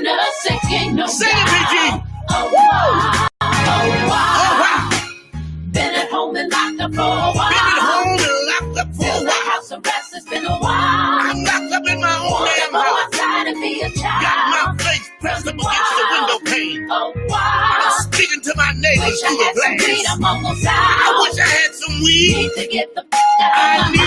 making us sick, ain't no Sing it, PG. Oh, wow. Oh, wow. Been at home and locked up for a while. Been at home and locked up for a Still while. house arrest, it's been a while. I'm locked up in my own damn Go house. outside and be a child. Got my face pressed up against the window pane. Oh, wow. I'm speaking to my neighbors Wish I through the had some weed, glass. I'm almost out. I wish I had some weed. Need to get the out of my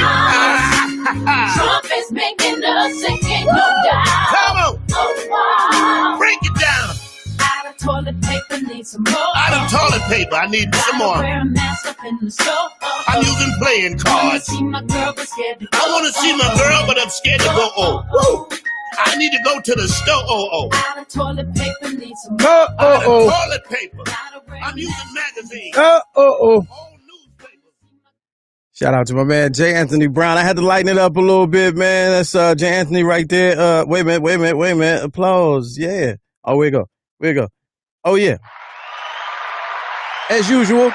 house. Trump is making us sick, ain't no doubt. Come on, Oh, wow. break it down. Out of toilet paper, need some more. Out of toilet paper, I need some more. Wear a mask up in the store. I'm using playing I wanna cards. see my girl, but scared to go. I want to see my girl, but I'm scared to go. Oh, I need to go to the store. Out of toilet paper, need some more. Out of toilet paper. Gotta wear a I'm using mask. magazines. Oh. All newspapers. Shout out to my man J. Anthony Brown. I had to lighten it up a little bit, man. That's J. Anthony right there. Wait a minute. Applause. Yeah. Oh, where you go. Oh, yeah. As usual.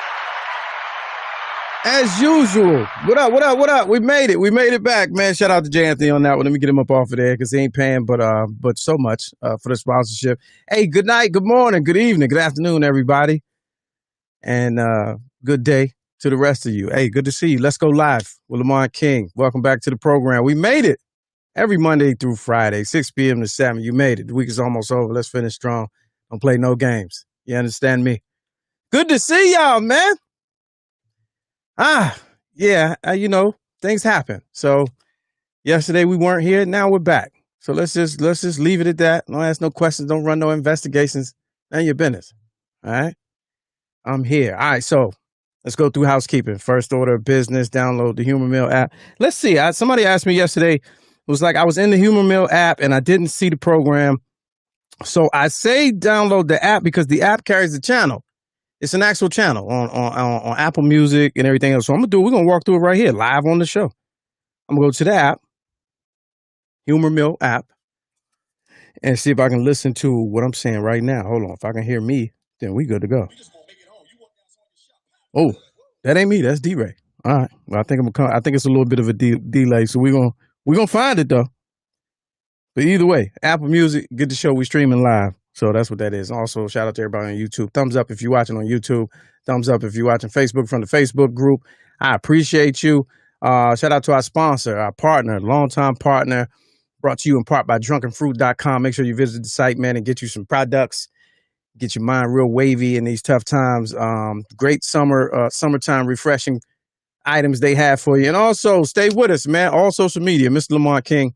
What up? We made it back, man. Shout out to J. Anthony on that one. Let me get him up off of there because he ain't paying but so much for the sponsorship. Hey, good night, good morning, good evening, good afternoon, everybody. And good day to the rest of you. Hey, good to see you. Let's go live with Lamont King. Welcome back to the program. We made it every Monday through Friday, 6 p.m. to 7. You made it. The week is almost over. Let's finish strong. Don't play no games. You understand me? Good to see y'all, man. Things happen. So yesterday we weren't here. Now we're back. So let's just leave it at that. Don't ask no questions. Don't run no investigations. None of your business. All right. I'm here. All right. So let's go through housekeeping. First order of business, download the Humor Mill app. Let's see. Somebody asked me yesterday, it was like I was in the Humor Mill app and I didn't see the program. So I say download the app because the app carries the channel. It's an actual channel on Apple Music and everything else. So we're going to walk through it right here, live on the show. I'm going to go to the app, Humor Mill app, and see if I can listen to what I'm saying right now. Hold on. If I can hear me, then we good to go. Oh, that ain't me. That's D-Ray. All right. Well, I think it's a little bit of a delay. So we're gonna find it though. But either way, Apple Music, get the show. We streaming live. So that's what that is. Also, shout out to everybody on YouTube. Thumbs up if you're watching on YouTube. Thumbs up if you're watching Facebook from the Facebook group. I appreciate you. Shout out to our sponsor, our partner, longtime partner, brought to you in part by drunkenfruit.com. Make sure you visit the site, man, and get you some products. Get your mind real wavy in these tough times. Great summertime refreshing items they have for you. And also, stay with us, man. All social media, Mr. Lamont King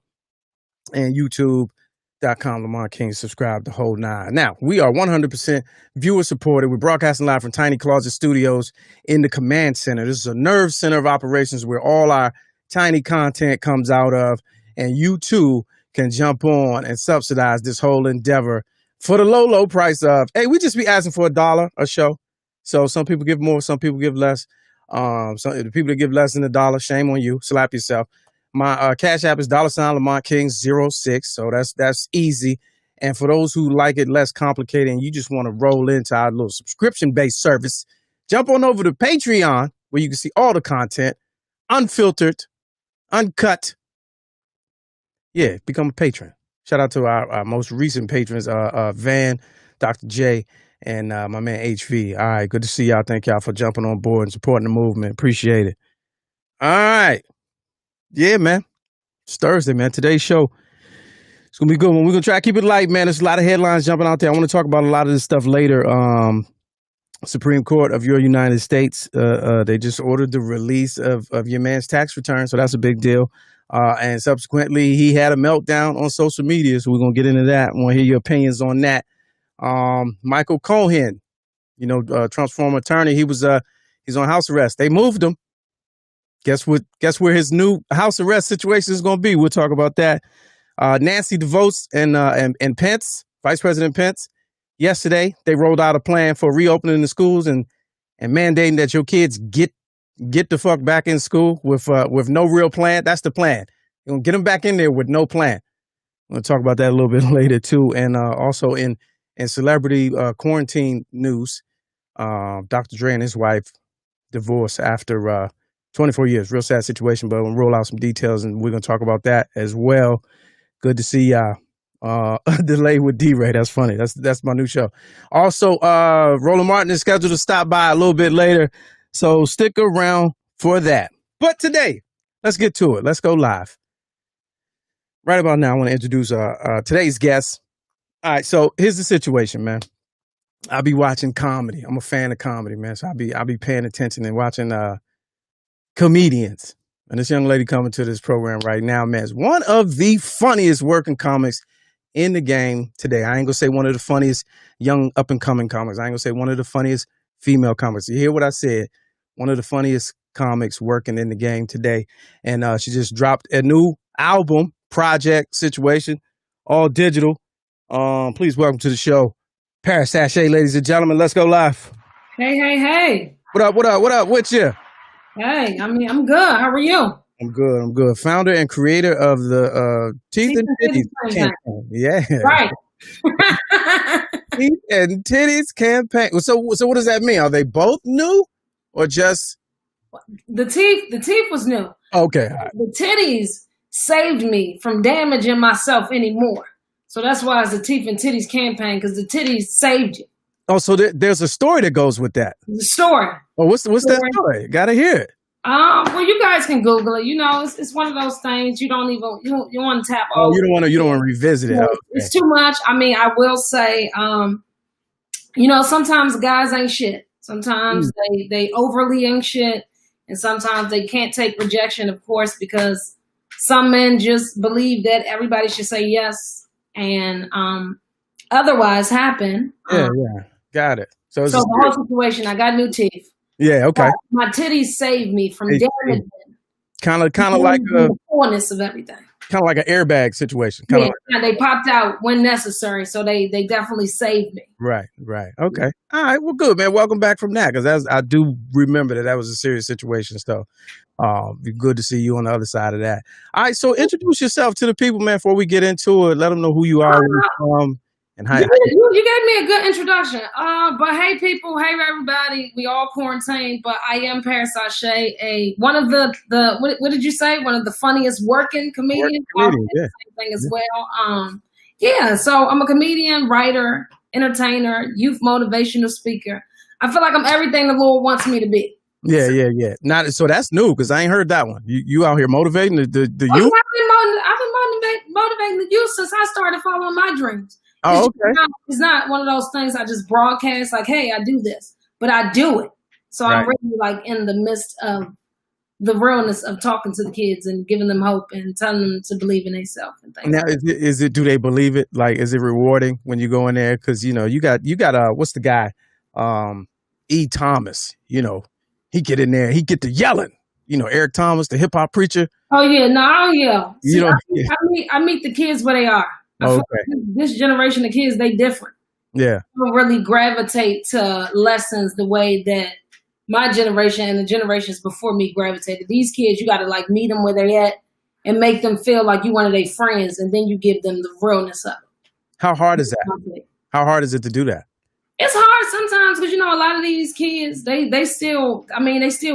and YouTube.com, Lamont King, subscribe the whole nine. Now, we are 100% viewer supported. We're broadcasting live from Tiny Closet Studios in the command center. This is a nerve center of operations where all our tiny content comes out of, and you too can jump on and subsidize this whole endeavor for the low price of, hey, we just be asking for $1 a show. So some people give more, some people give less. The people that give less than $1, shame on you. Slap yourself. My Cash App is $Lamont King 06. So that's easy. And for those who like it less complicated and you just want to roll into our little subscription-based service, jump on over to Patreon where you can see all the content, unfiltered, uncut. Yeah, become a patron. Shout out to our most recent patrons, Van, Dr. J, and my man HV. All right, good to see y'all. Thank y'all for jumping on board and supporting the movement. Appreciate it. All right. Yeah, man. It's Thursday, man. Today's show, it's going to be a good one. We're going to try to keep it light, man. There's a lot of headlines jumping out there. I want to talk about a lot of this stuff later. Supreme Court of your United States, they just ordered the release of your man's tax return, so that's a big deal. And subsequently, he had a meltdown on social media, so we're going to get into that. I want to hear your opinions on that. Michael Cohen, Trump's former attorney, he's on house arrest. They moved him. Guess where his new house arrest situation is going to be? We'll talk about that. Nancy DeVos and Pence, Vice President Pence, yesterday, they rolled out a plan for reopening the schools and mandating that your kids get the fuck back in school with no real plan. That's the plan. You're going to get them back in there with no plan. I'm going to talk about that a little bit later, too. And also in celebrity quarantine news, Dr. Dre and his wife divorced after 24 years. Real sad situation, but we'll roll out some details, and we're going to talk about that as well. Good to see y'all. Delay with D-Ray. That's funny. That's my new show. Also, Roland Martin is scheduled to stop by a little bit later, so stick around for that. But today, let's get to it. Let's go live. Right about now, I want to introduce today's guest. All right, so here's the situation, man. I'll be watching comedy. I'm a fan of comedy, man. So I'll be paying attention and watching comedians. And this young lady coming to this program right now, man, is one of the funniest working comics in the game today. I ain't gonna say one of the funniest young up and coming comics. I ain't gonna say one of the funniest female comics. You hear what I said? One of the funniest comics working in the game today. And she just dropped a new album, project situation, all digital. Please welcome to the show, Paris Sachet, ladies and gentlemen. Let's go live. Hey. What up with you? Hey, I mean, I'm good. How are you? I'm good. Founder and creator of the Teeth and Titties campaign. Yeah. Right. Teeth and Titties campaign. So what does that mean? Are they both new or just the teeth was new. Okay. The titties saved me from damaging myself anymore. So that's why it's the Teeth and Titties campaign, because the titties saved you. Oh, so there's a story that goes with that. The story. Oh, what's that story? Gotta hear it. Well, you guys can Google it. You know, it's one of those things you don't want to tap. Oh, you don't want to revisit it. Okay. It's too much. I mean, I will say, sometimes guys ain't shit. Sometimes they overly ain't shit, and sometimes they can't take rejection, of course, because some men just believe that everybody should say yes, and otherwise happen. Yeah, got it. So the whole situation, I got new teeth. Yeah, okay. My titties saved me from damaging. Kind of like the fullness of everything. Kind of like an airbag situation. They popped out when necessary, so they definitely saved me. Right. Okay. All right. Well, good, man. Welcome back from that, because I do remember that was a serious situation. So, be good to see you on the other side of that. All right. So, introduce yourself to the people, man. Before we get into it, let them know who you are, where you're from. And how, you gave me a good introduction. But hey, people, hey everybody, we all quarantined, but I am Paris Sachet, one of the what did you say? One of the funniest working comedians. Yeah. Same thing as well. So I'm a comedian, writer, entertainer, youth motivational speaker. I feel like I'm everything the Lord wants me to be. Yeah. So that's new, because I ain't heard that one. You out here motivating the youth? I've been motivating the youth since I started following my dreams. Oh, okay. It's not one of those things I just broadcast like, hey, I do this, but I do it. So I'm really like in the midst of the realness of talking to the kids and giving them hope and telling them to believe in themselves and things. Now, is it? Do they believe it? Like, is it rewarding when you go in there? Because you got what's the guy, E. Thomas? He get in there, he get to yelling. Eric Thomas, the hip hop preacher. Oh yeah, no, I don't yell. See, I meet the kids where they are. Okay. This generation of kids, they different. Yeah. I don't really gravitate to lessons the way that my generation and the generations before me gravitated. These kids, you got to like meet them where they're at and make them feel like you one of their friends, and then you give them the realness of it. How hard is that? How hard is it to do that? It's hard sometimes because, a lot of these kids, they still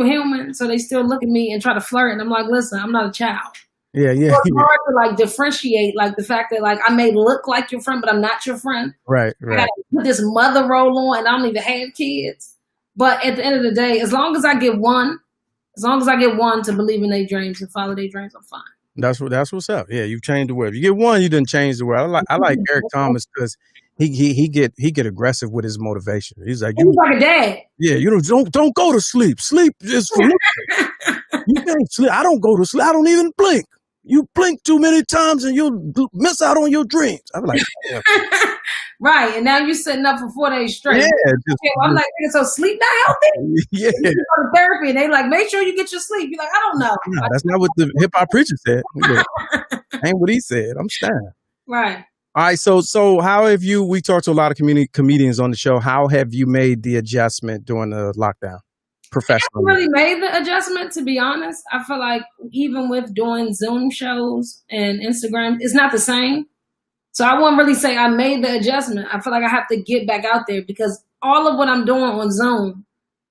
human, so they still look at me and try to flirt, and I'm like, listen, I'm not a child. Yeah. So it's hard to like differentiate like the fact that like I may look like your friend, but I'm not your friend. Right. I gotta put this mother role on, and I don't even have kids. But at the end of the day, as long as I get one to believe in their dreams and follow their dreams, I'm fine. That's what's up. Yeah, you've changed the world. If you get one, you didn't change the world. I like Eric Thomas because he get aggressive with his motivation. He's like a dad. Yeah, don't go to sleep. Sleep is for you can't sleep. I don't go to sleep. I don't even blink. You blink too many times and you'll miss out on your dreams. I'm like, damn. Right, and now you're sitting up for 4 days straight. Yeah, I'm like, so sleep not healthy? Yeah. You go to therapy and they like, make sure you get your sleep. You're like, I don't know. No, that's not what the hip hop preacher said. Ain't what he said. I'm standing. Right. All right, so how have you? We talked to a lot of comedians on the show. How have you made the adjustment during the lockdown? Professionally, I haven't really made the adjustment, to be honest. I feel like even with doing Zoom shows and Instagram, it's not the same. So I wouldn't really say I made the adjustment. I feel like I have to get back out there because all of what I'm doing on Zoom,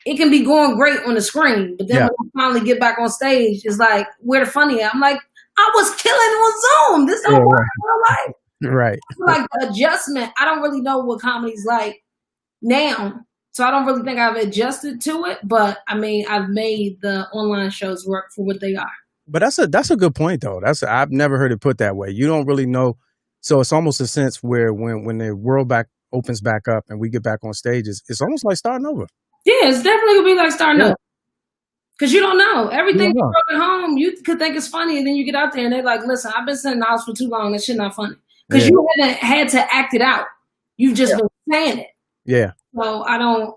it can be going great on the screen, but then when I finally get back on stage, it's like, where the funny at? I'm like, I was killing on Zoom. This don't work in real life. Right. I feel like the adjustment, I don't really know what comedy's like now. So I don't really think I've adjusted to it. But I mean, I've made the online shows work for what they are. But that's a good point though. I've never heard it put that way. You don't really know. So it's almost a sense where when the world opens back up and we get back on stages, it's almost like starting over. Yeah, it's definitely gonna be like starting over. Because you don't know. Everything you wrote at home, you could think it's funny, and then you get out there and they're like, listen, I've been sitting in the house for too long, that shit not funny. Because you haven't had to act it out. You've just been saying it. Yeah. So I don't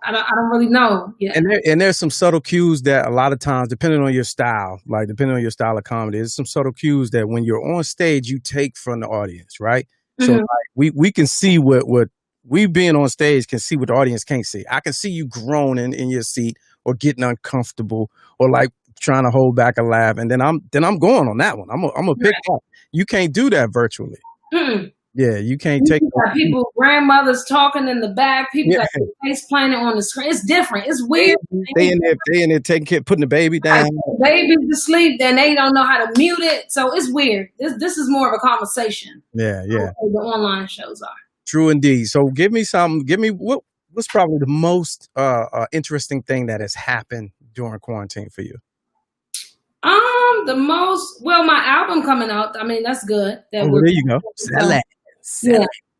really know yet. And there's some subtle cues that a lot of times, depending on your style of comedy, there's some subtle cues that when you're on stage, you take from the audience, right? So like, we can see what we being on stage can see what the audience can't see. I can see you groaning in your seat or getting uncomfortable or like trying to hold back a laugh, and then I'm going on that one. I'm a pick up. You can't do that virtually. Yeah, you can't take people, grandmothers talking in the back, people that face planted on the screen. It's different. It's weird. They in there taking care, putting the baby down. The baby's asleep, then they don't know how to mute it. So it's weird. This is more of a conversation. Yeah. The online shows are. True indeed. So give me what's probably the most interesting thing that has happened during quarantine for you? My album coming out. I mean, that's good. There you go.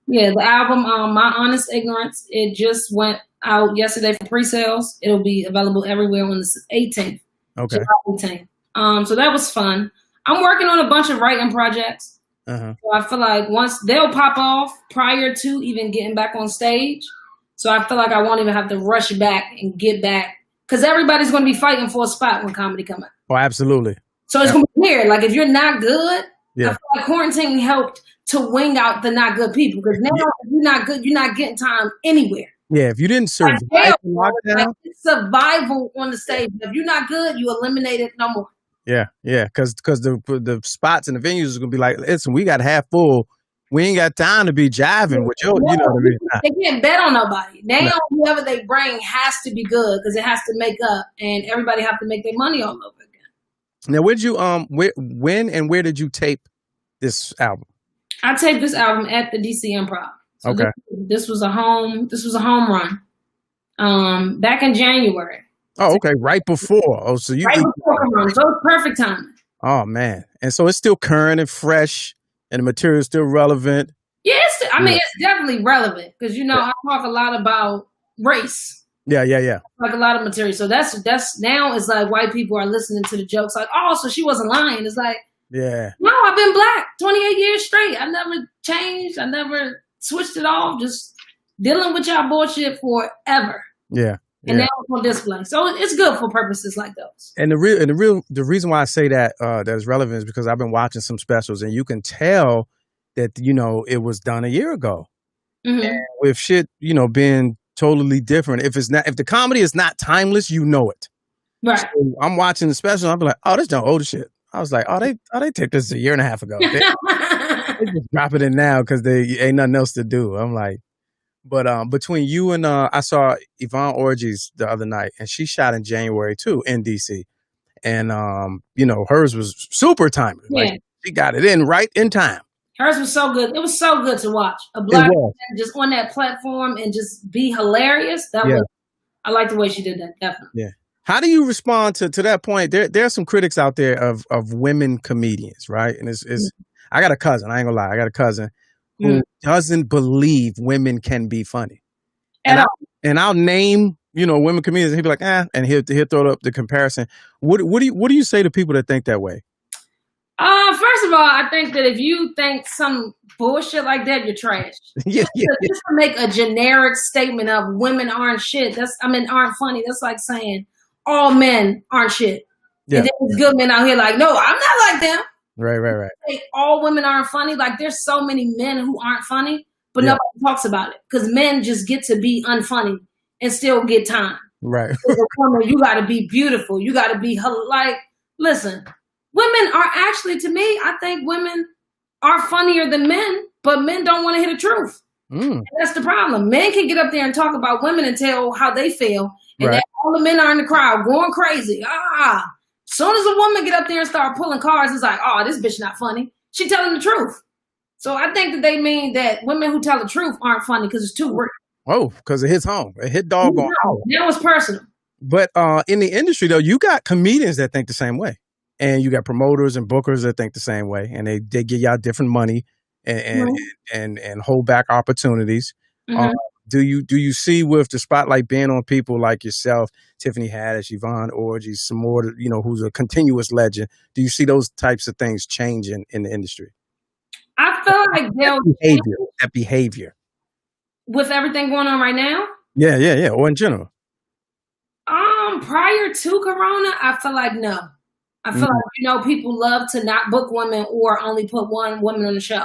Yeah, the album, My Honest Ignorance, it just went out yesterday for pre-sales. It'll be available everywhere on the 18th. Okay. July 18th. So that was fun. I'm working on a bunch of writing projects. So I feel like once they'll pop off prior to even getting back on stage. So I feel like I won't even have to rush back and get back. Because everybody's going to be fighting for a spot when comedy comes out. Oh, absolutely. So it's going to be weird. Like if you're not good, I feel like quarantine helped to wing out the not good people. Because now if you're not good, you're not getting time anywhere. Yeah, if you didn't survive lockdown, it's survival on the stage. If you're not good, you eliminate it no more. Yeah, because the spots and the venues are gonna be like, listen, we got half full. We ain't got time to be jiving with you. You know what I mean? They can't bet on nobody. Now whoever they bring has to be good because it has to make up, and everybody have to make their money all over again. Now, when and where did you tape this album? I taped this album at the DC Improv. So okay. This was a home run. Back in January. Oh, okay. Right before. Oh, so you. Right before. So it's perfect timing. Oh man! And so it's still current and fresh, and the material is still relevant. Yes, I mean it's definitely relevant because I talk a lot about race. Yeah. Like a lot of material. So that's now it's like white people are listening to the jokes like, oh, so she wasn't lying. It's like, no, I've been black 28 years straight. I never changed. I never switched it off. Just dealing with y'all bullshit forever. Yeah. And now it's on display. So it's good for purposes like those. And the reason why I say that that's relevant is because I've been watching some specials and you can tell that, it was done a year ago. And with shit, being totally different. If the comedy is not timeless, you know it. Right. So I'm watching the special. I'm like, oh, this done old shit. I was like, they taped this a year and a half ago. They just drop it in now because they ain't nothing else to do. I'm like, but between you and I saw Yvonne Orgy's the other night, and she shot in January too in DC, and hers was super timely. Yeah. Like she got it in right in time. Hers was so good. It was so good to watch a black woman just on that platform and just be hilarious. I like the way she did that. Definitely. Yeah. How do you respond to that point? There are some critics out there of women comedians, right? And it's I got a cousin. I ain't gonna lie. I got a cousin who doesn't believe women can be funny. And I'll name, women comedians, and he'll be like, and he'll throw up the comparison. What do you say to people that think that way? First of all, I think that if you think some bullshit like that, you're trash. Just to make a generic statement of women aren't shit, aren't funny. That's like saying all men aren't shit. Yeah. And then there's good men out here like, no, I'm not like them. Right. All women aren't funny. Like there's so many men who aren't funny, but nobody talks about it because men just get to be unfunny and still get time. Right. As a woman, you got to be beautiful. You got to be listen. Women are actually, to me, I think women are funnier than men, but men don't want to hear the truth. And that's the problem. Men can get up there and talk about women and tell how they feel, and then all the men are in the crowd going crazy. Soon as a woman get up there and start pulling cards, it's like, oh, this bitch not funny. She telling the truth. So I think that they mean that women who tell the truth aren't funny because it's too real. Oh, because it hits home. It hit dog on home. That was personal. But in the industry, though, you got comedians that think the same way. And you got promoters and bookers that think the same way. And they give y'all different money and hold back opportunities. Do you see with the spotlight being on people like yourself, Tiffany Haddish, Yvonne Orji, some more, who's a continuous legend? Do you see those types of things changing in the industry? I feel like that behavior. With everything going on right now? Yeah. Or in general. Prior to Corona, I feel like no. I feel like, people love to not book women or only put one woman on the show.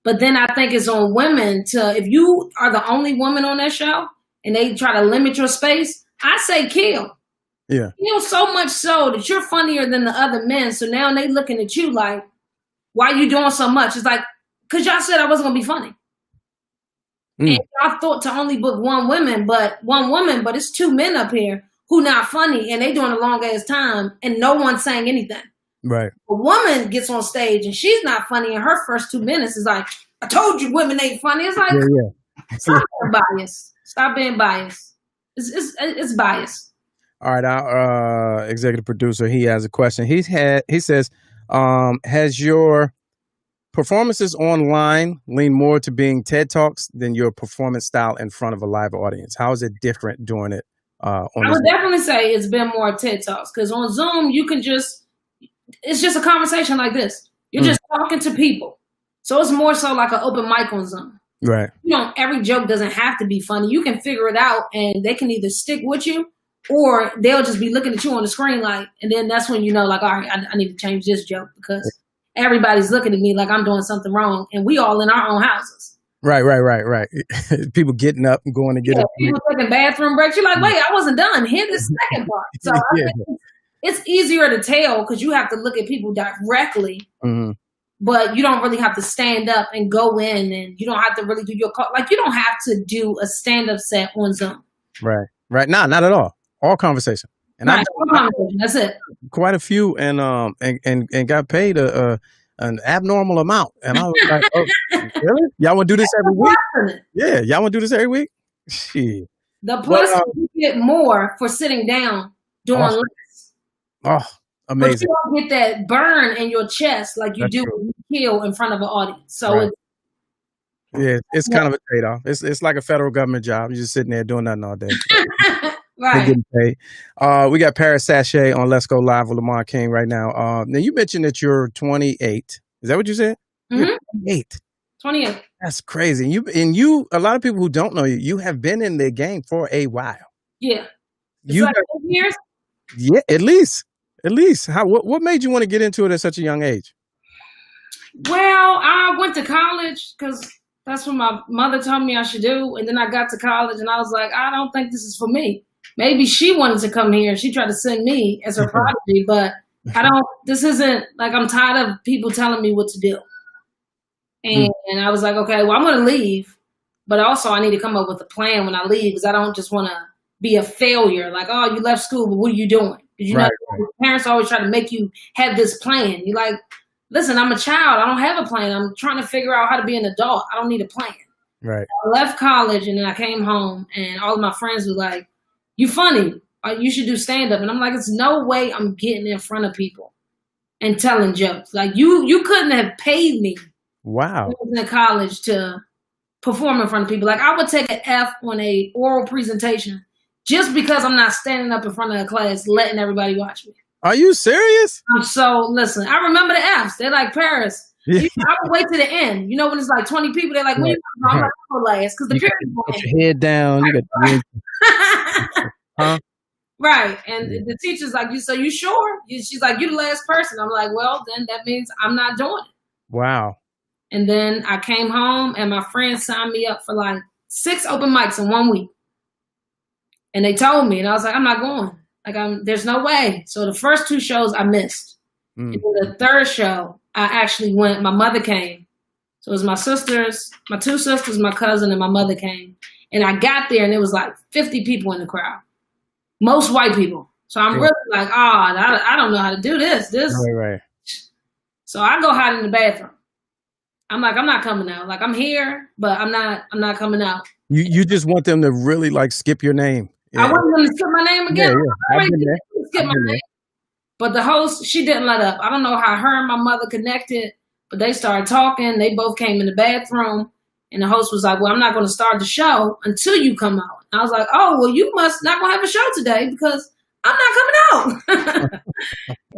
But then I think it's on women if you are the only woman on that show and they try to limit your space, I say kill. Yeah. So much so that you're funnier than the other men. So now they looking at you like, why are you doing so much? It's like, because y'all said I wasn't going to be funny. And I thought to only book one woman, but it's two men up here who not funny and they doing a long ass time and no one's saying anything. Right. A woman gets on stage and she's not funny and her first 2 minutes is like, I told you women ain't funny. It's like, stop being biased. Stop being biased. It's biased. All right, our executive producer, he has a question. He says, has your performances online lean more to being TED Talks than your performance style in front of a live audience? How is it different doing it? I would definitely say it's been more TED Talks because on Zoom, it's just a conversation like this. You're just talking to people. So it's more so like an open mic on Zoom. Right. Every joke doesn't have to be funny. You can figure it out and they can either stick with you or they'll just be looking at you on the screen and then that's when like, all right, I need to change this joke because everybody's looking at me like I'm doing something wrong and we all in our own houses. Right. People getting up and going to get people taking bathroom breaks. You're like, wait, I wasn't done. Here's the second part. So I think it's easier to tell because you have to look at people directly, but you don't really have to stand up and go in and you don't have to really do your call. Like you don't have to do a stand-up set on Zoom. Right. Nah, not at all. All conversation. And that's it. Quite a few and got paid an abnormal amount. And I was like, oh, really? Y'all want to do this every week? Yeah, y'all want to do this every week? Shit. The plus you get more for sitting down doing less. Oh, amazing. But you don't get that burn in your chest like you do when you kill in front of an audience. So it's kind of a trade-off. It's like a federal government job. You're just sitting there doing nothing all day. Right. Getting paid. We got Paris Sachet on Let's Go Live with Lamont King right now. Now you mentioned that you're 28. Is that what you said? Mm-hmm. 28. That's crazy. You a lot of people who don't know you have been in the game for a while. Yeah. It's like 8 years? Yeah, at least. What made you want to get into it at such a young age? Well, I went to college because that's what my mother told me I should do. And then I got to college and I was like, I don't think this is for me. Maybe she wanted to come here. She tried to send me as her prodigy, but this isn't like, I'm tired of people telling me what to do. And I was like, okay, well, I'm going to leave, but also I need to come up with a plan when I leave because I don't just want to be a failure. Like, oh, you left school, but what are you doing? Because parents always try to make you have this plan. You're like, listen, I'm a child. I don't have a plan. I'm trying to figure out how to be an adult. I don't need a plan. Right. I left college and then I came home and all of my friends were like, you funny. You should do stand-up. And I'm like, there's no way I'm getting in front of people and telling jokes. Like you couldn't have paid me. Wow. In college to perform in front of people. Like I would take an F on a oral presentation just because I'm not standing up in front of a class letting everybody watch me. Are you serious? Listen, I remember the Fs. They're like, Paris. Yeah. I would wait to the end. You know, when it's like 20 people, they're like, when you I'm like, go last because the period put your head down. You got Right. And the teacher's like, you sure? She's like, you the last person. I'm like, well, then that means I'm not doing it. Wow. And then I came home and my friends signed me up for like 6 open mics in 1 week. And they told me, and I was like, I'm not going. Like, there's no way. So the first 2 shows I missed. And then the third show, I actually went. My mother came. So it was my sisters, my 2 sisters, my cousin, and my mother came. And I got there, and there was like 50 people in the crowd. Most white people. So I'm really like, I don't know how to do this. Right. So I go hide in the bathroom. I'm like, I'm not coming out. Like, I'm here, but I'm not coming out. You just want them to really like skip your name. I want them to skip my name Yeah, again. yeah. I've been there. Skip my name. But the host, she didn't let up. I don't know how her and my mother connected, but they started talking. They both came in the bathroom, and the host was like, well, I'm not going to start the show until you come out. And I was like, oh, well, you must not going to have a show today because I'm not coming out.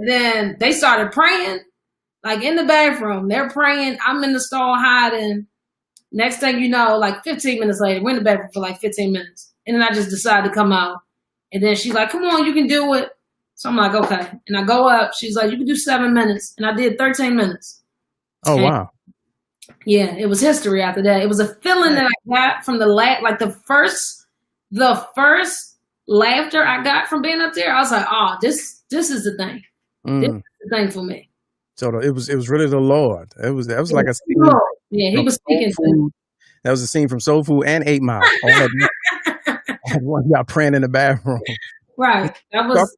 Then they started praying, like in the bathroom. They're praying. I'm in the stall hiding. Next thing you know, like 15 minutes later, we're in the bathroom for like 15 minutes. And then I just decided to come out. And then she's like, come on, you can do it. So I'm like, okay. And I go up. She's like, you can do 7 minutes. And I did 13 minutes. Oh, and wow. Yeah, it was history after that. It was a feeling that I got from the first laughter I got from being up there. I was like, oh, this is the thing. This is the thing for me. So it was really the Lord. That was like a scene. Yeah, he was speaking to me. That was a scene from Soul Food and 8 Mile. All at one, y'all praying in the bathroom. Right. That was.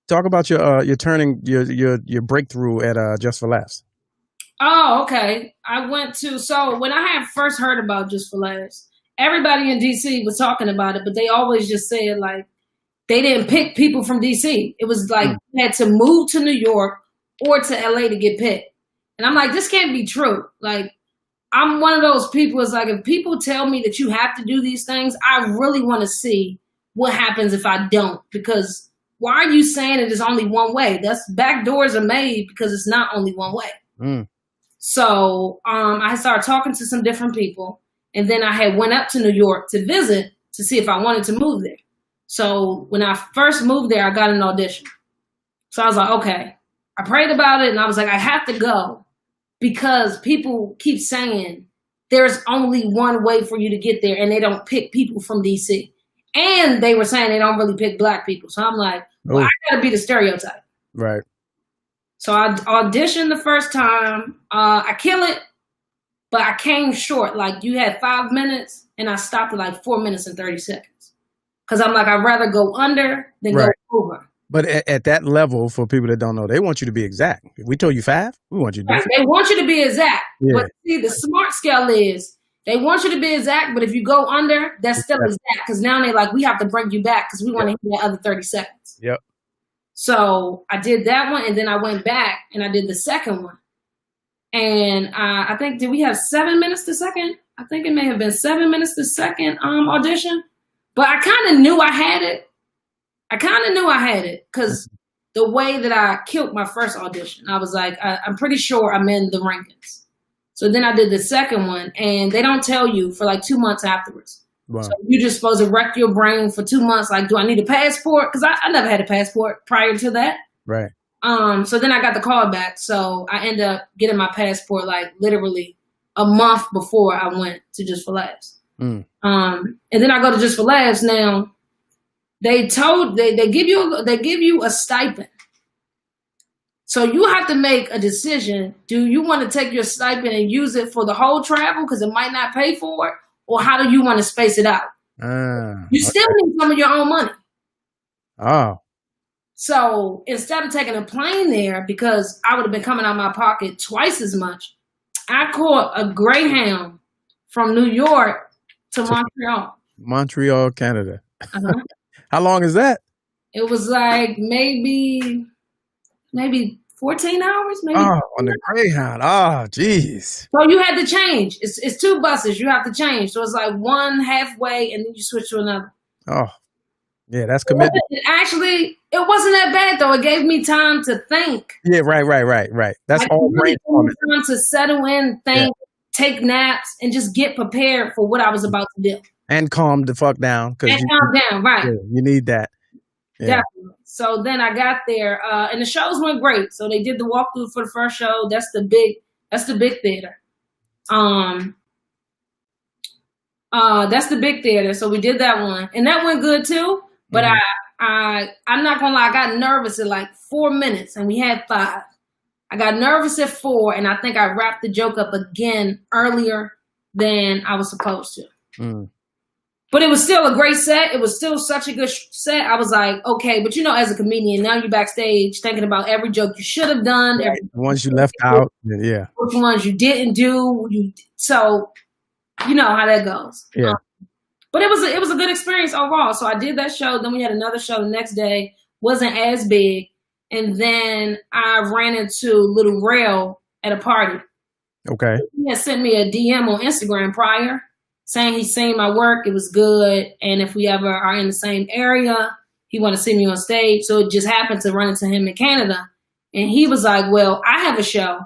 Talk about your turning your breakthrough at Just for Laughs. Oh, okay. So when I had first heard about Just for Laughs, everybody in DC was talking about it, but they always just said like they didn't pick people from DC. It was like you had to move to New York or to LA to get picked. And I'm like, this can't be true. Like, I'm one of those people, it's like, if people tell me that you have to do these things, I really want to see what happens if I don't. Because why are you saying it is only one way? Back doors are made because it's not only one way. So I started talking to some different people. And then I had went up to New York to visit to see if I wanted to move there. So when I first moved there, I got an audition. So I was like, okay. I prayed about it and I was like, I have to go because people keep saying there's only one way for you to get there and they don't pick people from DC. And they were saying they don't really pick black people. So I'm like, well, I gotta be the stereotype. Right. So I auditioned the first time. I kill it, but I came short. Like you had 5 minutes and I stopped at like 4 minutes and 30 seconds. Cause I'm like, I'd rather go under than go over. But at that level, for people that don't know, they want you to be exact. If we told you 5, we want you to do 5. They want you to be exact. Yeah. But see, the smart scale is they want you to be exact, but if you go under, that's still exact. Because now they're like, we have to bring you back because we want to hear the other 30 seconds. Yep. So I did that one, and then I went back and I did the second one. And I think, did we have 7 minutes to second? I think it may have been 7 minutes to second audition. But I kind of knew I had it. Because the way that I killed my first audition, I was like, I'm pretty sure I'm in the rankings. So then I did the second one, and they don't tell you for like 2 months afterwards. Wow. So you're just supposed to wreck your brain for 2 months. Like, do I need a passport? Because I never had a passport prior to that. Right. So then I got the call back. So I ended up getting my passport like literally a month before I went to Just for Laughs. And then I go to Just for Laughs now. They give you a stipend. So you have to make a decision. Do you want to take your stipend and use it for the whole travel because it might not pay for it? Or how do you want to space it out? You still need some of your own money. Oh. So instead of taking a plane there, because I would have been coming out of my pocket twice as much, I caught a Greyhound from New York to Montreal. Montreal, Canada. How long is that? It was like maybe 14 hours. Maybe. Oh, on the Greyhound. Oh, geez. So you had to change. It's 2 buses. You have to change. So it's like one halfway, and then you switch to another. Oh, yeah, that's commitment. Actually, it wasn't that bad though. It gave me time to think. Yeah, right. That's like, all brainstorming. Time to settle in, think, take naps, and just get prepared for what I was about to do. And calm the fuck down. Calm down, right. Yeah, you need that. Yeah. Definitely. So then I got there, and the shows went great. So they did the walkthrough for the first show. That's the big theater. That's the big theater. So we did that one, and that went good too. But I'm not gonna lie, I got nervous at like 4 minutes, and we had 5. I got nervous at 4, and I think I wrapped the joke up again earlier than I was supposed to. But it was still a great set. It was still such a good set. I was like, okay, but as a comedian, now you're backstage thinking about every joke you should have done, the ones you left out, yeah, which ones you didn't do. So you know how that goes. Yeah. But it was a good experience overall. So I did that show. Then we had another show the next day. Wasn't as big. And then I ran into Little Rail at a party. Okay. He had sent me a DM on Instagram prior saying he's seen my work. It was good. And if we ever are in the same area, he wanted to see me on stage. So it just happened to run into him in Canada. And he was like, well, I have a show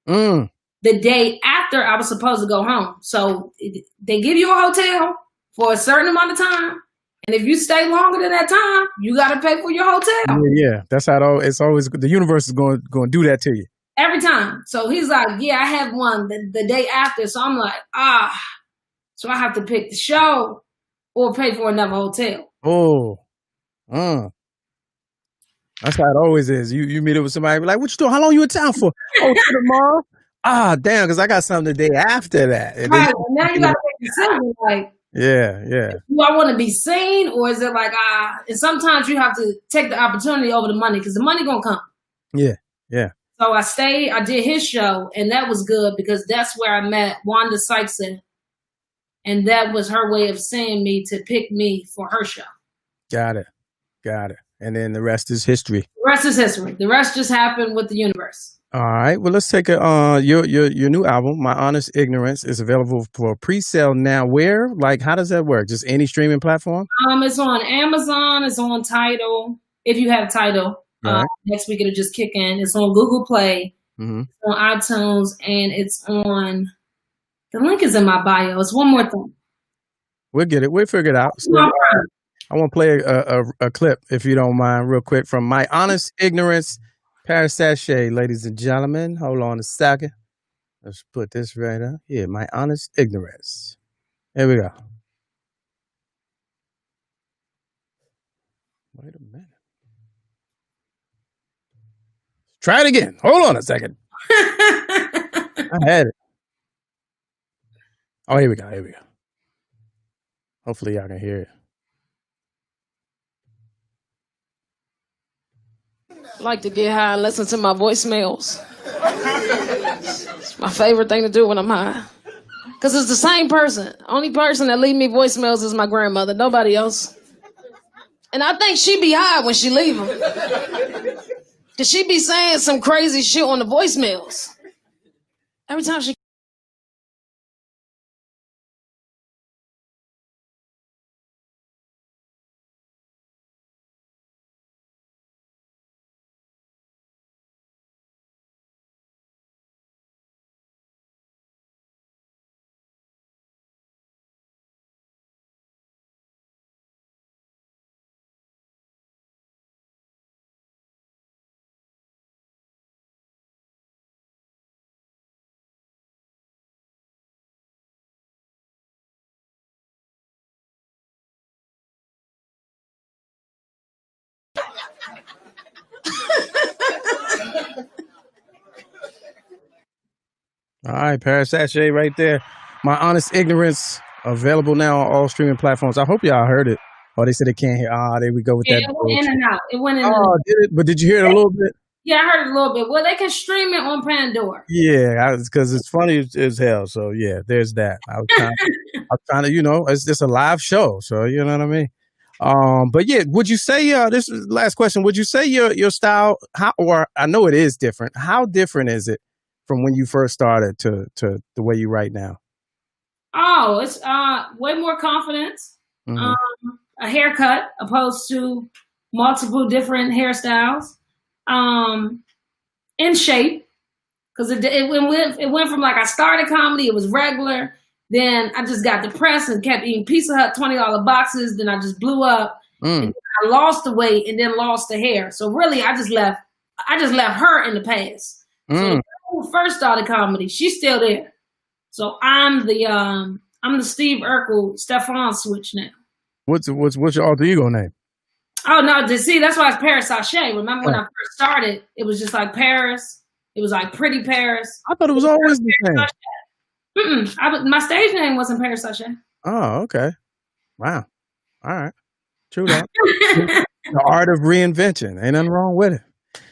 the day after I was supposed to go home. So they give you a hotel for a certain amount of time. And if you stay longer than that time, you got to pay for your hotel. Yeah, that's how it's always, the universe is going to do that to you. Every time. So he's like, yeah, I have one the day after. So I'm like, so I have to pick the show or pay for another hotel. Oh, that's how it always is. You meet up with somebody, be like, what you doing? How long you in town for? Oh, tomorrow? Damn, because I got something the day after that. And right. And now you got to make a decision. Like, yeah. Do I want to be seen, or is it like, and sometimes you have to take the opportunity over the money because the money going to come. Yeah. So I stayed, I did his show, and that was good because that's where I met Wanda Sykes. And that was her way of seeing me to pick me for her show. Got it. And then the rest is history. The rest is history. The rest just happened with the universe. All right. Well, let's take your new album, My Honest Ignorance, is available for pre-sale now. Where? Like, how does that work? Just any streaming platform? It's on Amazon. It's on Tidal. If you have Tidal, right. Next week it'll just kick in. It's on Google Play, It's on iTunes, and it's on. The link is in my bio. It's one more thing. We'll get it. We'll figure it out. So, I want to play a clip, if you don't mind, real quick, from My Honest Ignorance, Paris Sachet, ladies and gentlemen. Hold on a second. Let's put this right up here. My Honest Ignorance. Here we go. Wait a minute. Try it again. Hold on a second. I had it. Oh, here we go. Hopefully y'all can hear it. I like to get high and listen to my voicemails. It's my favorite thing to do when I'm high. Because it's the same person. Only person that leave me voicemails is my grandmother. Nobody else. And I think she be high when she leave them. Because she be saying some crazy shit on the voicemails. Every time she... All right, Paris Sachet right there. My Honest Ignorance, available now on all streaming platforms. I hope y'all heard it. Oh, they said they can't hear. There we go with that. It went in and out. It went in and out. Oh, did it? But did you hear it a little bit? Yeah, I heard it a little bit. Well, they can stream it on Pandora. Yeah, because it's funny as hell. So, yeah, there's that. I was trying to, it's just a live show. So, you know what I mean? But yeah, would you say, this is the last question, would you say your style, or I know it is different. How different is it from when you first started to the way you write now? Oh, it's way more confidence. A haircut opposed to multiple different hairstyles. In shape, because it went from like I started comedy, it was regular. Then I just got depressed and kept eating Pizza Hut $20 boxes. Then I just blew up. And I lost the weight and then lost the hair. So really, I just left her in the past. So who first started comedy, she's still there. So I'm the Steve Urkel Stefan switch now. What's your alter ego name? Oh no! See, that's why it's Paris Sachet. Remember when I first started, it was just like Paris. It was like Pretty Paris. I thought it was always the same. My stage name wasn't Paris Sachet. Oh, okay. Wow. All right. True that. The art of reinvention. Ain't nothing wrong with it.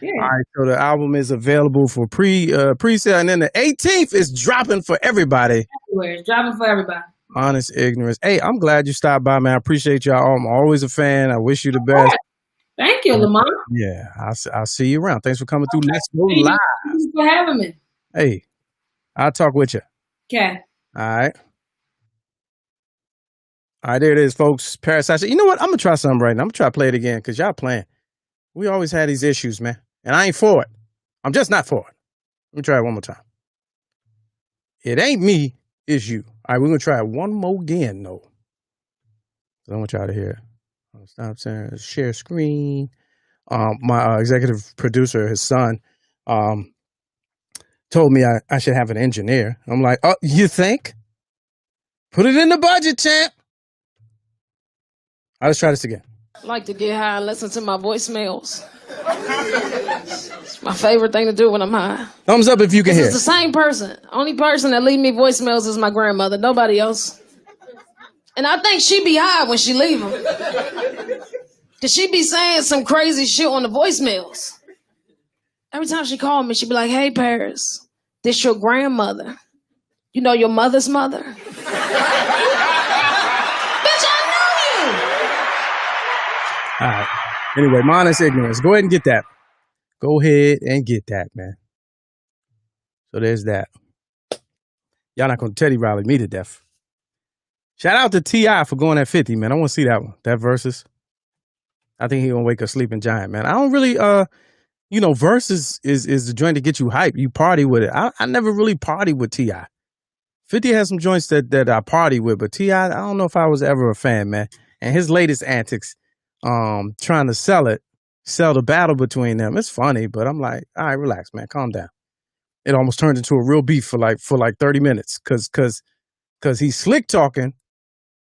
Yeah. All right. So the album is available for pre-sale, and then the 18th is dropping for everybody. Everywhere. It's dropping for everybody. Honest ignorance. Hey, I'm glad you stopped by, man. I appreciate y'all. I'm always a fan. I wish you the best. Thank you, Lamont. Yeah, I'll see you around. Thanks for coming through. Let's go Thank you. live. Thanks for having me. Hey, I'll talk with you. Okay. All right. All right, there it is, folks. Parasite. You know what? I'm going to try something right now. I'm going to try to play it again because y'all playing. We always had these issues, man. And I ain't for it. I'm just not for it. Let me try it one more time. It ain't me, it's you. All right, we're going to try it one more again, though. I want y'all to hear it. I'll stop saying share screen. My executive producer, his son, told me I should have an engineer. I'm like, oh, you think? Put it in the budget, champ. Let's try this again. I like to get high and listen to my voicemails. It's my favorite thing to do when I'm high. Thumbs up if you can hear. It's the same person. Only person that leave me voicemails is my grandmother. Nobody else. And I think she be high when she leave them. Cause she be saying some crazy shit on the voicemails. Every time she called me, she be like, "Hey, Paris, this your grandmother. You know your mother's mother." All right. Anyway, minus ignorance. Go ahead and get that. Go ahead and get that, man. So there's that. Y'all not going to Teddy Riley me to death. Shout out to T.I. for going at 50, man. I want to see that one. That versus. I think he going to wake a sleeping giant, man. I don't really, versus is the joint to get you hype. You party with it. I never really party with T.I. 50 has some joints that I party with, but T.I., I don't know if I was ever a fan, man. And his latest antics, trying to sell the battle between them. It's funny, but I'm like, all right, relax, man, calm down. It almost turned into a real beef for like 30 minutes because he's slick talking.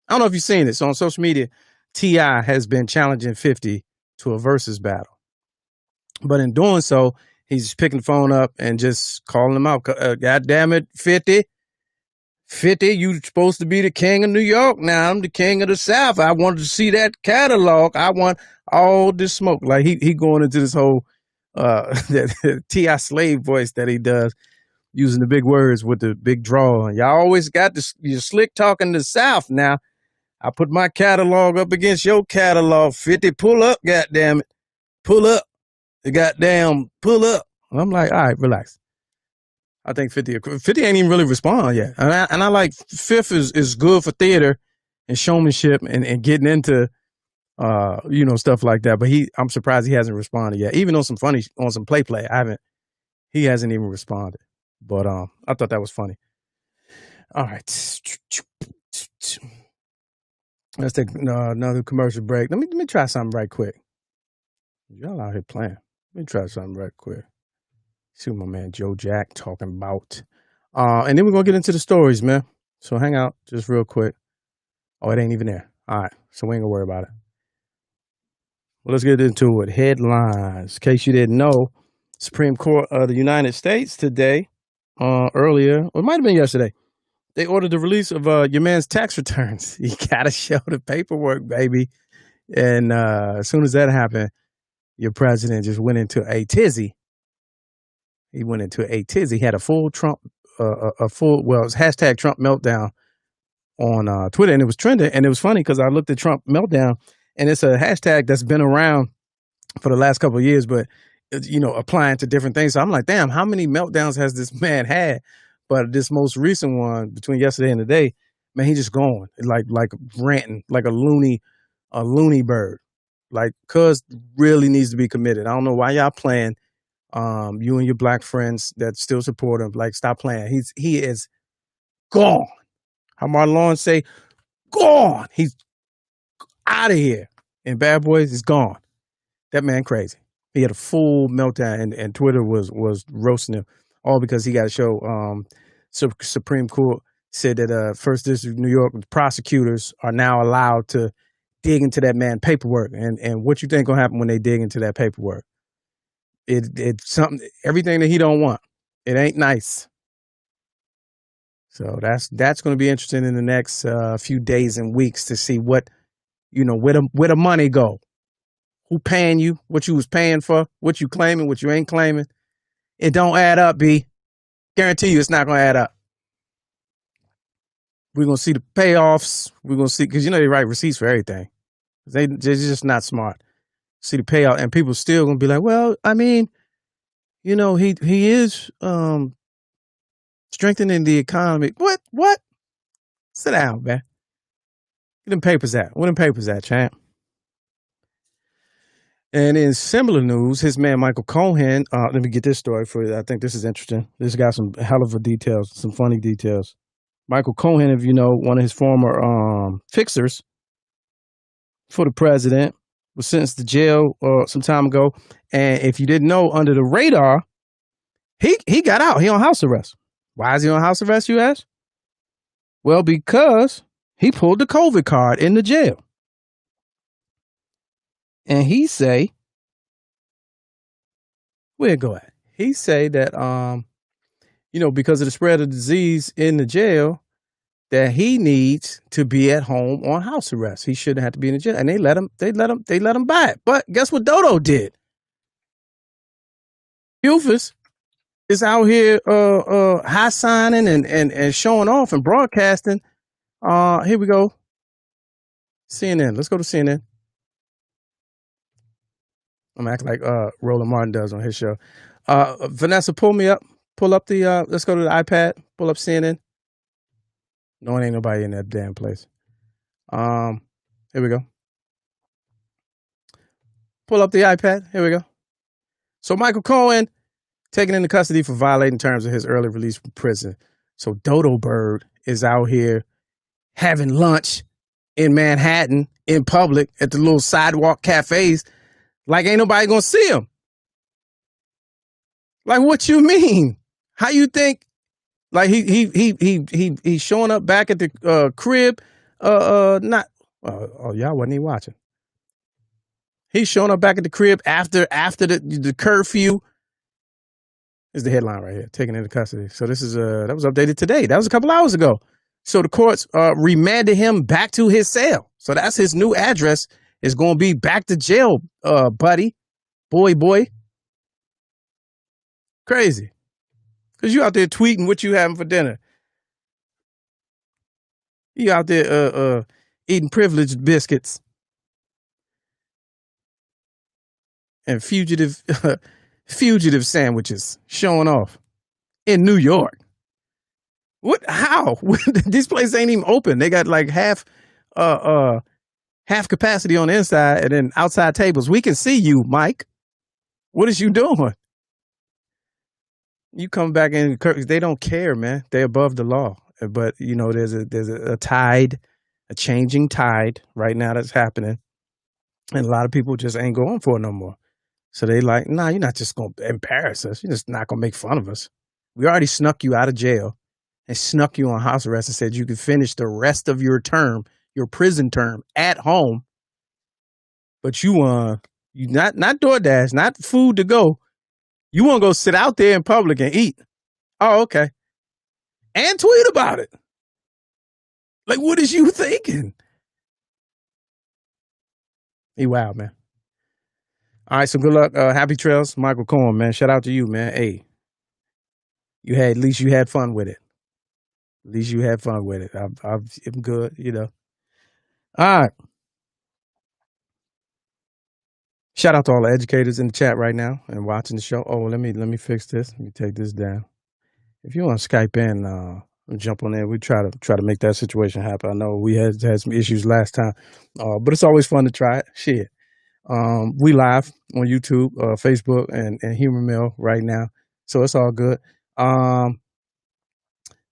I don't know if you've seen it. So on social media, T.I. has been challenging 50 to a versus battle. But in doing so, he's picking the phone up and just calling him out. God damn it, 50. 50, you supposed to be the king of New York. Now I'm the king of the South. I wanted to see that catalog. I want all this smoke. Like he going into this whole T.I. slave voice that he does, using the big words with the big draw. And y'all always got this, you're slick talking the South. Now I put my catalog up against your catalog. 50, pull up, goddamn it. Pull up. The goddamn pull up. And I'm like, all right, relax. I think 50 ain't even really respond yet. And I like Fifth is good for theater and showmanship and getting into stuff like that. But I'm surprised he hasn't responded yet. Even on some play. He hasn't even responded. But I thought that was funny. All right. Let's take another commercial break. Let me try something right quick. Y'all out here playing. Let me try something right quick. See what my man Joe Jack talking about. And then we're going to get into the stories, man. So hang out just real quick. Oh, it ain't even there. All right. So we ain't going to worry about it. Well, let's get into it. Headlines. In case you didn't know, Supreme Court of the United States today, earlier, or it might have been yesterday, they ordered the release of your man's tax returns. You got to show the paperwork, baby. And as soon as that happened, your president just went into a tizzy. He went into a tizzy. He had a full Trump, it was hashtag Trump meltdown on Twitter, and it was trending. And it was funny because I looked at Trump meltdown, and it's a hashtag that's been around for the last couple of years, but applying to different things. So I'm like, damn, how many meltdowns has this man had? But this most recent one between yesterday and today, man, he just going like ranting like a loony bird. Like, cuz really needs to be committed. I don't know why y'all playing. You and your black friends that still support him, like, stop playing. He is gone. How Martin Lawrence say, gone. He's out of here. And Bad Boys is gone. That man crazy. He had a full meltdown, and Twitter was roasting him, all because he got to show. Supreme Court said that First District New York prosecutors are now allowed to dig into that man's paperwork, and what you think gonna happen when they dig into that paperwork? It's something, everything that he don't want. It ain't nice. So that's going to be interesting in the next few days and weeks to see what, where the money go, who paying you, what you was paying for, what you claiming, what you ain't claiming. It don't add up, B. Guarantee you, it's not going to add up. We're going to see the payoffs. We're going to see, because they write receipts for everything. They're just not smart. See the payout, and people still going to be like, well, I mean, he is strengthening the economy. What? Sit down, man. Get them papers out. Where them papers at, champ? And in similar news, his man Michael Cohen, let me get this story for you. I think this is interesting. This got some hell of a details, some funny details. Michael Cohen, if you know, one of his former fixers for the president, was sentenced to jail some time ago. And if you didn't know, under the radar, he got out. He on house arrest. Why is he on house arrest, you ask? Well, because he pulled the COVID card in the jail. And he say, where'd it go at? He say that, because of the spread of disease in the jail, that he needs to be at home on house arrest. He shouldn't have to be in the jail. And they let him buy it. But guess what Dodo did? Bufus is out here high signing and showing off and broadcasting. Here we go. CNN. Let's go to CNN. I'm acting like Roland Martin does on his show. Vanessa, pull up the let's go to the iPad, pull up CNN. No, it ain't nobody in that damn place. Here we go. Pull up the iPad. Here we go. So Michael Cohen taken into custody for violating terms of his early release from prison. So Dodo Bird is out here having lunch in Manhattan in public at the little sidewalk cafes, like ain't nobody gonna see him. Like, what you mean? How you think? Like he's showing up back at the crib. Not. Y'all wasn't even watching. He's showing up back at the crib after the curfew. Is the headline right here? Taken into custody. So this is that was updated today. That was a couple hours ago. So the courts remanded him back to his cell. So that's his new address. Is going to be back to jail, buddy, boy. Crazy. Because you out there tweeting what you having for dinner. You out there eating privileged biscuits. And fugitive sandwiches showing off in New York. What? How? These places ain't even open. They got like half capacity on the inside and then outside tables. We can see you, Mike. What is you doing? You come back in, they don't care, man. They're above the law. But, there's a tide, a changing tide right now that's happening. And a lot of people just ain't going for it no more. So they like, nah, you're not just going to embarrass us. You're just not going to make fun of us. We already snuck you out of jail and snuck you on house arrest and said you could finish the rest of your term, your prison term at home. But you not DoorDash, not food to go. You want to go sit out there in public and eat. Oh, okay. And tweet about it. Like, what is you thinking? He wild, man. All right, so good luck. Happy trails, Michael Cohen, man. Shout out to you, man. Hey, at least you had fun with it. At least you had fun with it. I'm good, All right. Shout out to all the educators in the chat right now and watching the show. Oh, let me fix this. Let me take this down. If you want to Skype in, jump on there. We try to make that situation happen. I know we had some issues last time, but it's always fun to try it. Shit. We live on YouTube, Facebook, and Humor Mill right now, so it's all good.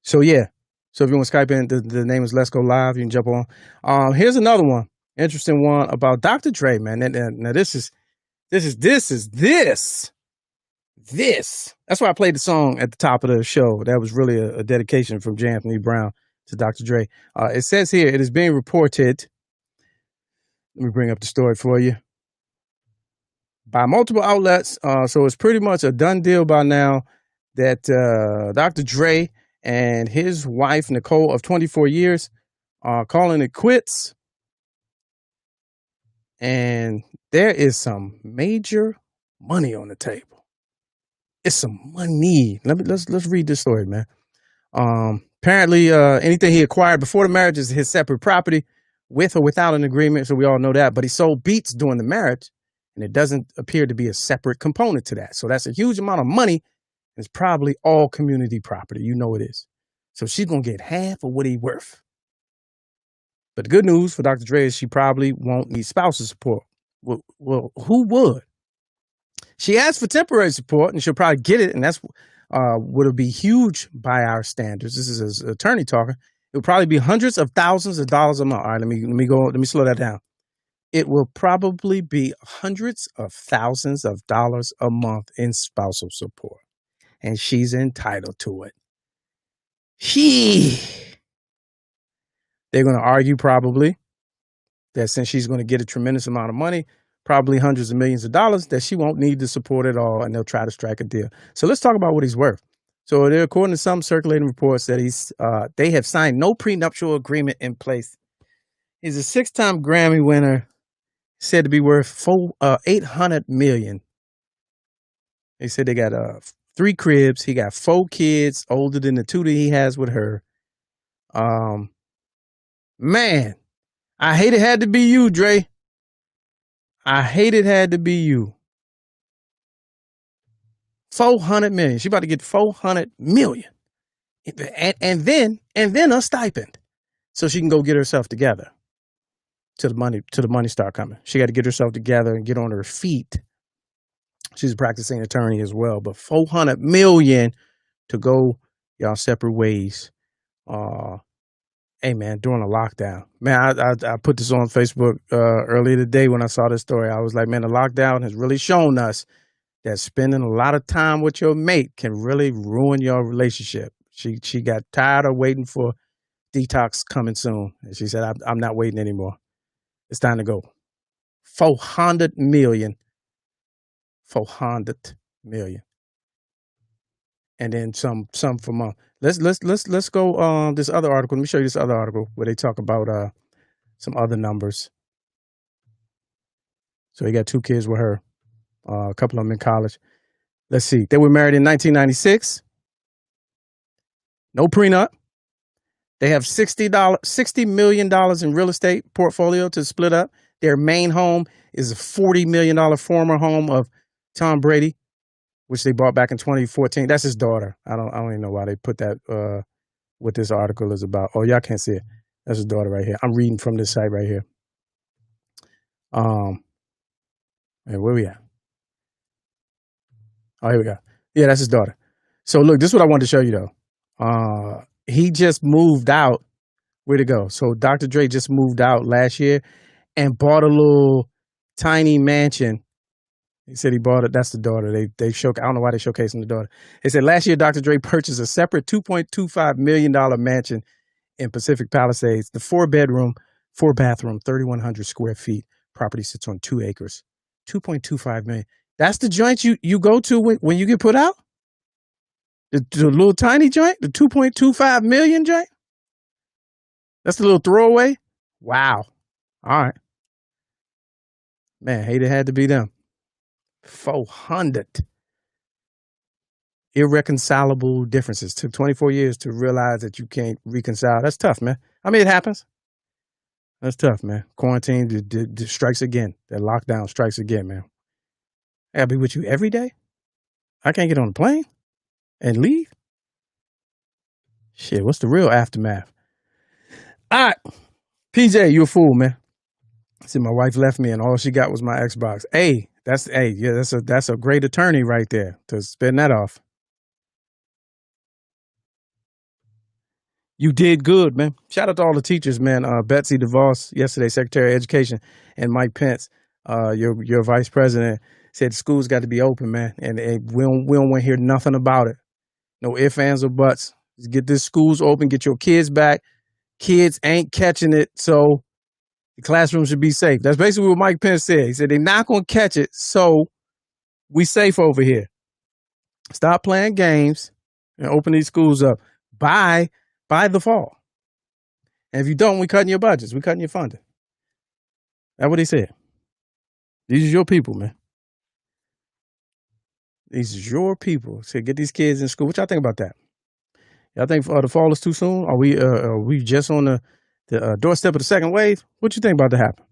So yeah. So if you want to Skype in, the name is Let's Go Live. You can jump on. Here's another one. Interesting one about Dr. Dre, man. Now this is. That's why I played the song at the top of the show. That was really a dedication from J. Anthony Brown to Dr. Dre. It says here, it is being reported. Let me bring up the story for you. By multiple outlets. So it's pretty much a done deal by now that Dr. Dre and his wife, Nicole, of 24 years, calling it quits. And there is some major money on the table. It's some money. Let's read this story, man. Apparently, anything he acquired before the marriage is his separate property, with or without an agreement. So we all know that. But he sold beats during the marriage, and it doesn't appear to be a separate component to that. So that's a huge amount of money. It's probably all community property. You know it is. So she's gonna get half of what he's worth. But the good news for Dr. Dre is she probably won't need spousal support. Well, who would? She asked for temporary support, and she'll probably get it, and that's would be huge by our standards. This is his attorney talking. It will probably be hundreds of thousands of dollars a month. All right, let me slow that down. It will probably be hundreds of thousands of dollars a month in spousal support, and she's entitled to it. They're going to argue probably that since she's going to get a tremendous amount of money, probably hundreds of millions of dollars, that she won't need the support at all, and they'll try to strike a deal. So let's talk about what he's worth. So according to some circulating reports, that they have signed no prenuptial agreement in place. He's a 6-time Grammy winner, said to be worth $800 million. They said they got 3 cribs. He got 4 kids older than the 2 that he has with her. Man, I hate it had to be you, Dre. I hate it had to be you. $400 million. She about to get $400 million, and then a stipend, so she can go get herself together. Till the money start coming. She got to get herself together and get on her feet. She's a practicing attorney as well, but $400 million to go y'all separate ways. Hey man, during a lockdown, man, I put this on Facebook earlier today when I saw this story. I was like, man, the lockdown has really shown us that spending a lot of time with your mate can really ruin your relationship. She got tired of waiting for detox coming soon, and she said, I'm not waiting anymore. It's time to go. $400 million. $400 million. And then some for month. Let's go this other article. Let me show you this other article where they talk about some other numbers. So he got 2 kids with her, a couple of them in college. Let's see. They were married in 1996. No prenup. They have $60 million in real estate portfolio to split up. Their main home is a $40 million former home of Tom Brady, which they bought back in 2014. That's his daughter. I don't even know why they put that, what this article is about. Oh, y'all can't see it. That's his daughter right here. I'm reading from this site right here. And where we at? Oh, here we go. Yeah, that's his daughter. So look, this is what I wanted to show you though. He just moved out. Where'd it go? So Dr. Dre just moved out last year and bought a little tiny mansion. He said he bought it. That's the daughter. I don't know why they're showcasing the daughter. They said last year, Dr. Dre purchased a separate $2.25 million mansion in Pacific Palisades. The 4-bedroom, 4-bathroom, 3,100 square feet. Property sits on 2 acres. $2.25 million. That's the joint you go to when you get put out? The little tiny joint? The $2.25 million joint? That's the little throwaway? Wow. All right. Man, hate it had to be them. 400 irreconcilable differences. Took 24 years to realize that you can't reconcile. That's tough, man. I mean, it happens. That's tough, man. Quarantine strikes again. That lockdown strikes again, man. I gotta be with you every day. I can't get on a plane and leave. Shit, what's the real aftermath? All right, PJ, you a fool, man. See, my wife left me, and all she got was my Xbox. That's a great attorney right there to spin that off. You did good, man. Shout out to all the teachers, man. Betsy DeVos yesterday, Secretary of Education, and Mike Pence, your vice president, said schools got to be open, man. And we don't want to hear nothing about it. No ifs, ands, or buts. Just get this schools open, get your kids back. Kids ain't catching it, so the classroom should be safe. That's basically what Mike Pence said. He said they're not going to catch it, so we safe over here. Stop playing games and open these schools up. by the fall. And if you don't, we cutting your budgets. We cutting your funding. That's what he said. These are your people, man. These are your people. Say, get these kids in school. What y'all think about that? Y'all think the fall is too soon? Are we just on the doorstep of the second wave? What you think about to happen?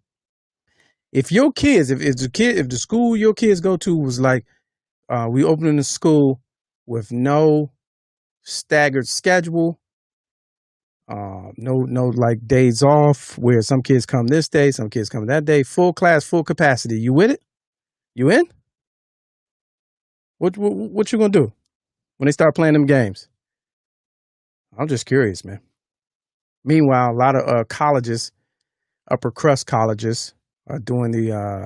If your kids, if the school your kids go to was like, we opening the school with no staggered schedule, no like days off where some kids come this day, some kids come that day, full class, full capacity. You with it? You in? What you gonna do when they start playing them games? I'm just curious, man. Meanwhile, a lot of colleges, upper crust colleges, are doing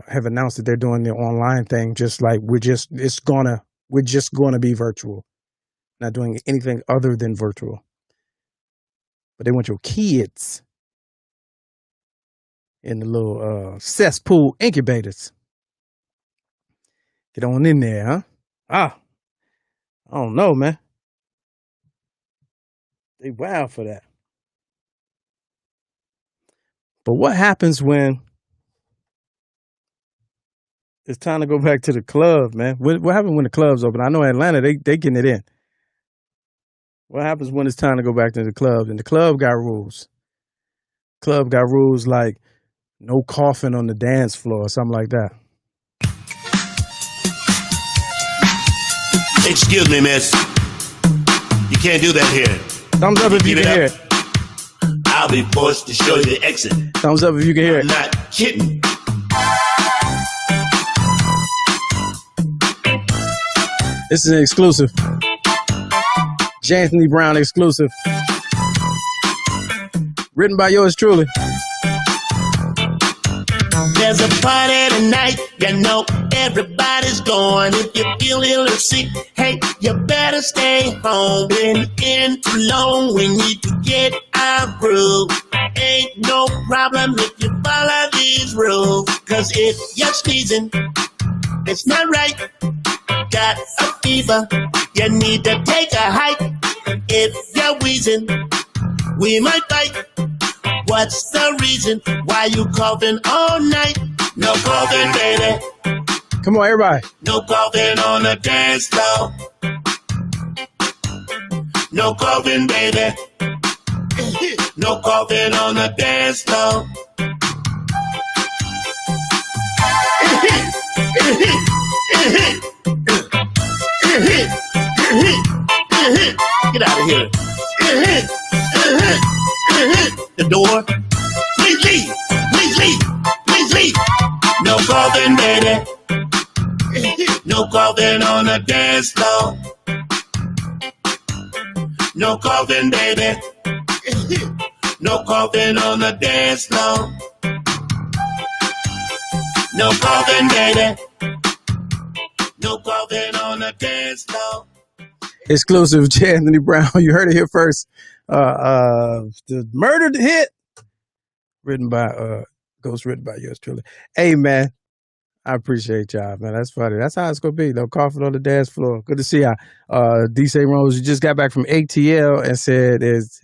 have announced that they're doing the online thing. Just like we're just gonna be virtual, not doing anything other than virtual. But they want your kids in the little cesspool incubators. Get on in there, huh? I don't know, man. They wild for that. But what happens when it's time to go back to the club, man? What happens when the club's open? I know Atlanta, they getting it in. What happens when it's time to go back to the club? And the club got rules. Club got rules like no coughing on the dance floor or something like that. Excuse me, miss. You can't do that here. Thumbs up if you can hear it. I'll be forced to show you the exit. Thumbs up if you can hear it. I'm not kidding. This is an exclusive. Anthony Brown exclusive. Written by yours truly. There's a party tonight, you know everybody's going. If you feel ill or sick, hey, you better stay home. Been in too long, we need to get our groove. Ain't no problem if you follow these rules. Cause if you're sneezing, it's not right. Got a fever, you need to take a hike. If you're wheezing, we might fight. What's the reason why you coughing all night? No coughing, baby. Come on, everybody. No coughing on the dance floor. No coughing, baby. No coughing on the dance floor. Get out of here. The door. Please leave. Please leave. Please leave. No coughing, baby. No coughing on the dance floor. No coughing, baby. No coughing on the dance floor. No coughing, baby. No coughing on the dance floor. Exclusive Anthony Brown. You heard it here first. The murdered hit. Written by written by yours truly. Hey man, I appreciate y'all, man. That's funny. That's how it's gonna be. No coughing on the dance floor. Good to see y'all. DC Rose, you just got back from ATL and said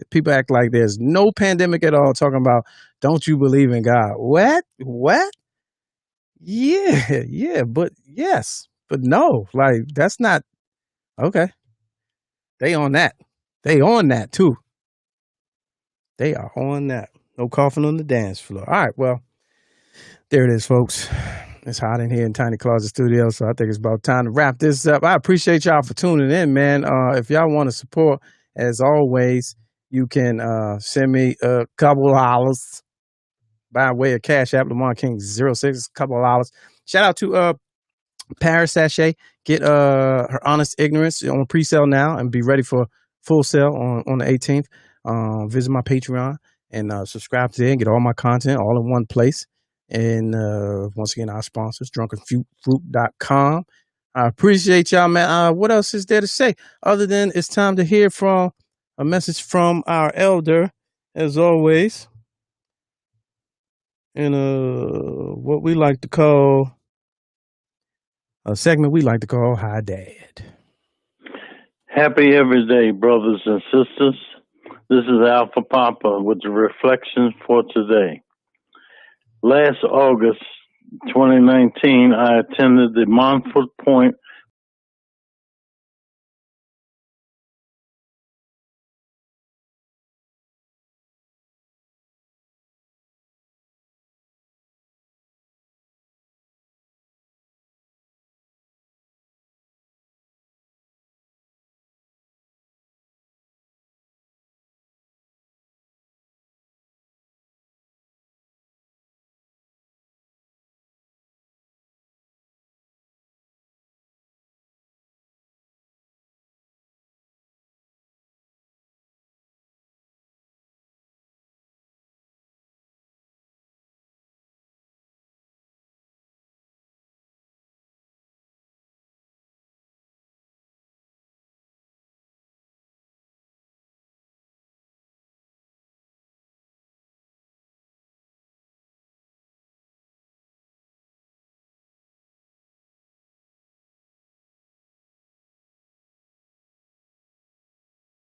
people act like there's no pandemic at all, talking about don't you believe in God? What? Yeah, but yes. But no, like that's not okay. They on that. They on that too. They are on that. No coughing on the dance floor. All right, well, there it is, folks. It's hot in here in Tiny Closet Studio, so I think it's about time to wrap this up. I appreciate y'all for tuning in, man. If y'all want to support, as always, you can send me a couple dollars by way of Cash App, Lamont King 06, a couple of dollars. Shout out to Paris Sachet. Get her Honest Ignorance on pre-sale now and be ready for full sale on the 18th. Visit my Patreon and subscribe to it and get all my content all in one place. And once again, our sponsors, drunkenfruit.com. I appreciate y'all, man. What else is there to say other than it's time to hear from a message from our elder, as always, in what we like to call a segment we like to call Hi Dad. Happy every day, brothers and sisters. This is Alpha Papa with the reflections for today. Last August 2019, I attended the Montfort Point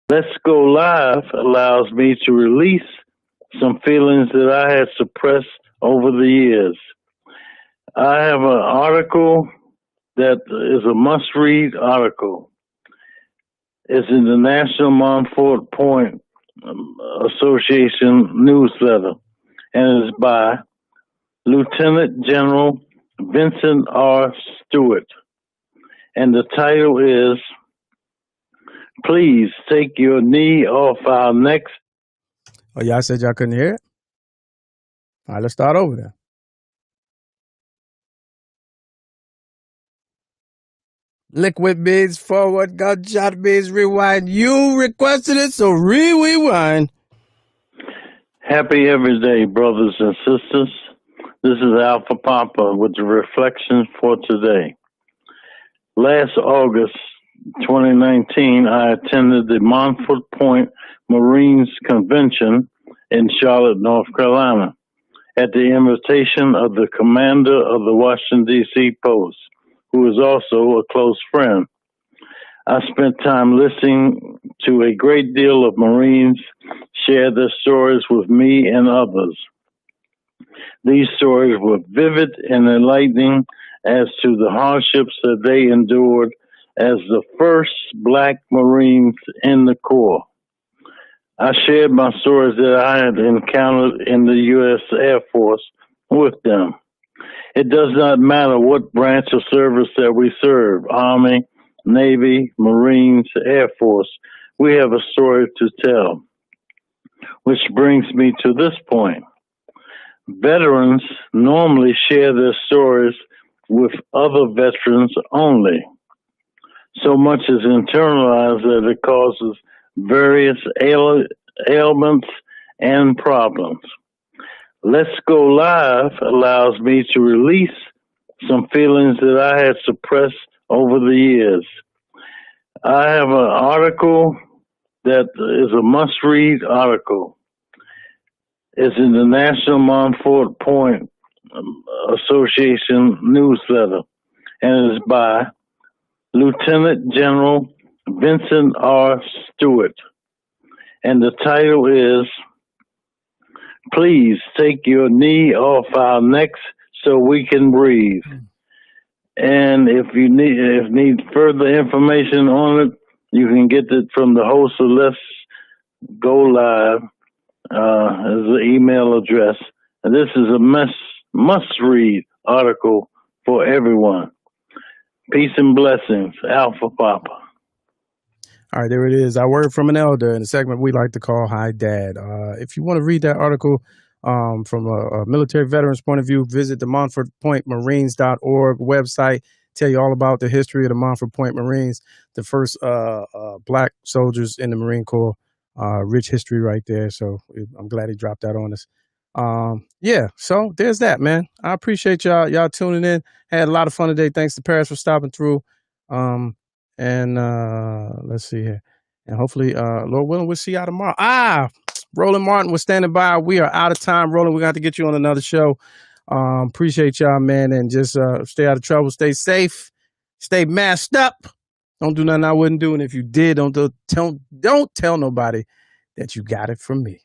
Let's Go Live allows me to release some feelings that I had suppressed over the years. I have an article that is a must-read article. It's in the National Montfort Point Association newsletter, and it's by Lieutenant General Vincent R. Stewart. And the title is, Please Take Your Knee Off Our Necks. Oh, y'all said y'all couldn't hear it? All right, let's start over there. Liquid bids forward, gunshot bids rewind. You requested it, so rewind. Happy every day, brothers and sisters. This is Alpha Papa with the reflections for today. Last August 2019, I attended the Montfort Point Marines Convention in Charlotte, North Carolina, at the invitation of the commander of the Washington, D.C. post, who is also a close friend. I spent time listening to a great deal of Marines share their stories with me and others. These stories were vivid and enlightening as to the hardships that they endured as the first Black Marines in the Corps. I shared my stories that I had encountered in the U.S. Air Force with them. It does not matter what branch of service that we serve, Army, Navy, Marines, Air Force, we have a story to tell. Which brings me to this point. Veterans normally share their stories with other veterans only. So much is internalized that it causes various ailments and problems. Let's Go Live allows me to release some feelings that I had suppressed over the years. I have an article that is a must-read article. It's in the National Montfort Point Association newsletter, and it's by Lieutenant General Vincent R. Stewart. And the title is, Please Take Your Knee Off Our Necks So We Can Breathe. And if you need further information on it, you can get it from the host of Let's Go Live as the email address. And this is a must-read article for everyone. Peace and blessings. Alpha Papa. All right, there it is. Our word from an elder in a segment we like to call Hi Dad. If you want to read that article from a military veteran's point of view, visit the MontfortPointMarines.org website. Tell you all about the history of the Montfort Point Marines, the first Black soldiers in the Marine Corps. Rich history right there. So I'm glad he dropped that on us. Yeah, so there's that, man. I appreciate y'all tuning in. Had a lot of fun today. Thanks to Paris for stopping through. And let's see here. And hopefully, Lord willing, we'll see y'all tomorrow. Roland Martin was standing by. We are out of time, Roland. We're going to have to get you on another show. Appreciate y'all, man. And just stay out of trouble. Stay safe. Stay masked up. Don't do nothing I wouldn't do. And if you did, don't tell nobody. that you got it from me.